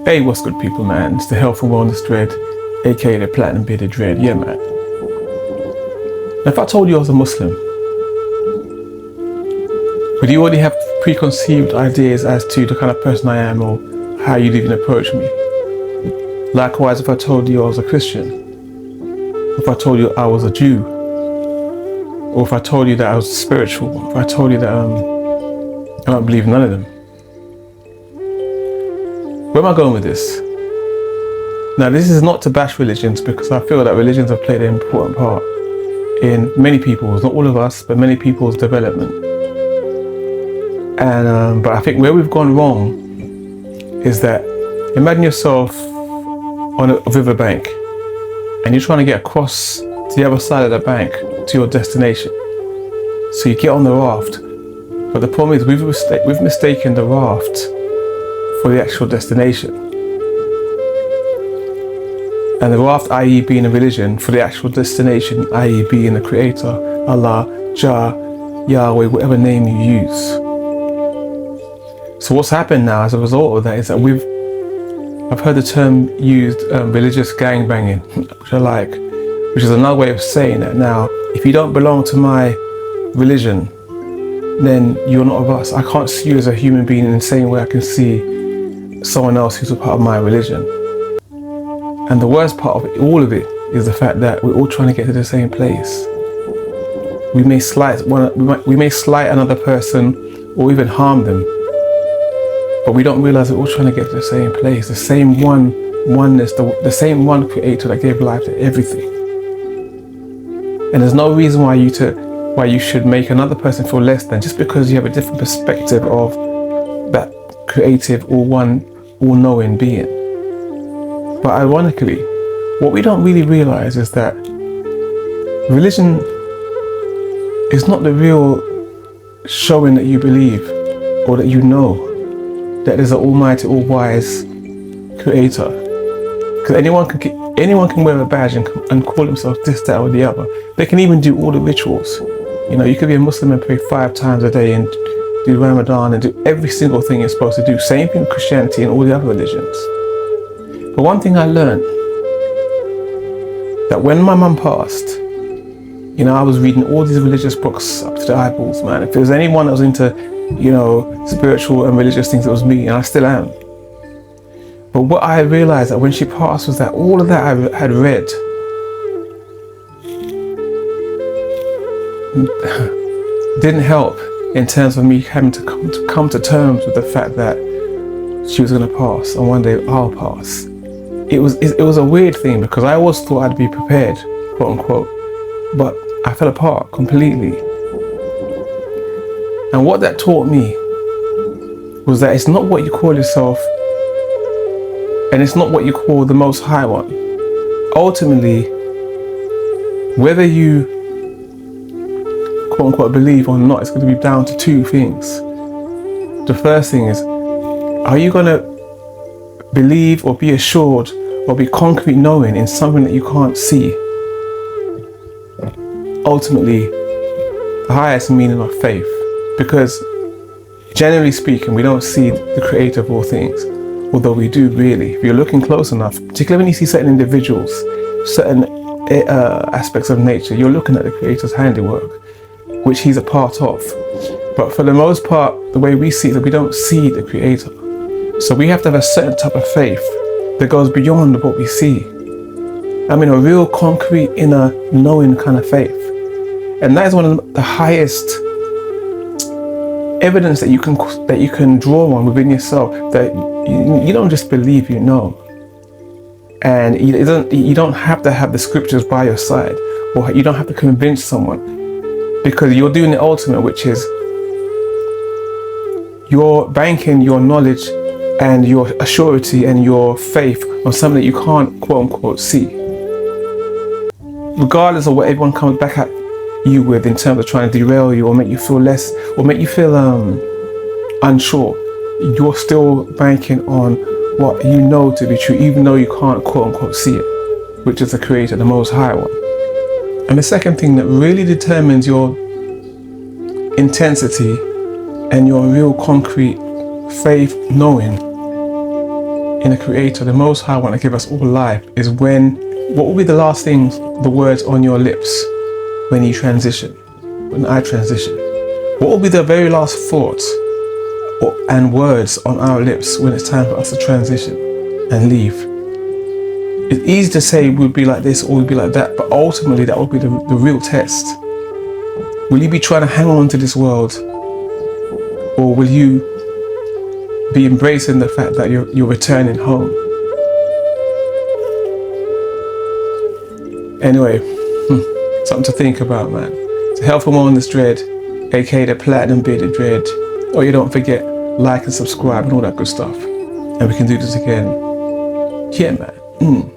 Hey, what's good, people, man? It's the Health and Wellness Dread, aka the Platinum Bearded Dread. Yeah, man. Now, if I told you I was a Muslim, would you already have preconceived ideas as to the kind of person I am or how you'd even approach me? Likewise, if I told you I was a Christian, if I told you I was a Jew, or if I told you that I was spiritual, if I told you that I don't believe in none of them. Where am I going with this? Now, this is not to bash religions, because I feel that religions have played an important part in many people's, not all of us, but many people's development. And but I think where we've gone wrong is that, imagine yourself on a riverbank and you're trying to get across to the other side of the bank to your destination. So you get on the raft, but the problem is we've mistaken the raft for the actual destination. And the raft, i.e. being a religion, for the actual destination, i.e. being the creator, Allah, Jah, Yahweh, whatever name you use. So what's happened now as a result of that is that I've heard the term used, religious gangbanging, which is another way of saying that now, if you don't belong to my religion, then you're not of us. I can't see you as a human being in the same way I can see someone else who's a part of my religion. And the worst part of all of it is the fact that we're all trying to get to the same place. We may slight another person or even harm them, but we don't realize we're all trying to get to the same place, the same oneness, the same one creator that gave life to everything. And there's no reason why you should make another person feel less than just because you have a different perspective of that creative or one all-knowing being. But ironically, what we don't really realize is that religion is not the real showing that you believe or that you know that there's an almighty, all-wise creator. Because anyone can wear a badge and call themselves this, that, or the other. They can even do all the rituals. You know, you could be a Muslim and pray 5 times a day and do Ramadan and do every single thing you're supposed to do. Same thing with Christianity and all the other religions. But one thing I learned, that when my mum passed, you know, I was reading all these religious books up to the eyeballs, man. If there was anyone that was into, you know, spiritual and religious things, it was me, and I still am. But what I realized that when she passed was that all of that I had read didn't help in terms of me having to come to terms with the fact that she was going to pass, and one day I'll pass. It was a weird thing, because I always thought I'd be prepared, quote unquote, but I fell apart completely. And what that taught me was that it's not what you call yourself, and it's not what you call the Most High One. Ultimately, whether you quote unquote believe or not, it's going to be down to 2 things. The first thing is, are you going to believe or be assured or be concrete knowing in something that you can't see? Ultimately, the highest meaning of faith. Because generally speaking, we don't see the creator of all things, although we do really. If you're looking close enough, particularly when you see certain individuals, certain aspects of nature, you're looking at the creator's handiwork, which he's a part of. But for the most part, the way we see it, we don't see the creator. So we have to have a certain type of faith that goes beyond what we see. I mean, a real concrete inner knowing kind of faith. And that is one of the highest evidence that you can draw on within yourself, that you don't just believe, you know. And you don't have to have the scriptures by your side, or you don't have to convince someone, because you're doing the ultimate, which is you're banking your knowledge and your assurity and your faith on something that you can't quote unquote see. Regardless of what everyone comes back at you with in terms of trying to derail you or make you feel less, or make you feel unsure, you're still banking on what you know to be true, even though you can't quote unquote see it, which is the creator, the Most High One. And the second thing that really determines your intensity and your real concrete faith knowing in the Creator, the Most High, want to give us all life is when, what will be the last things, the words on your lips when you transition, when I transition? What will be the very last thoughts and words on our lips when it's time for us to transition and leave? It's easy to say we'll be like this or we'll be like that, but ultimately that will be the real test. Will you be trying to hang on to this world, or will you be embracing the fact that you're returning home? Anyway, something to think about, man. So Health and Wellness Dread, aka the Platinum Bearded Dread. Oh, you don't forget, like and subscribe and all that good stuff. And we can do this again. Yeah, man.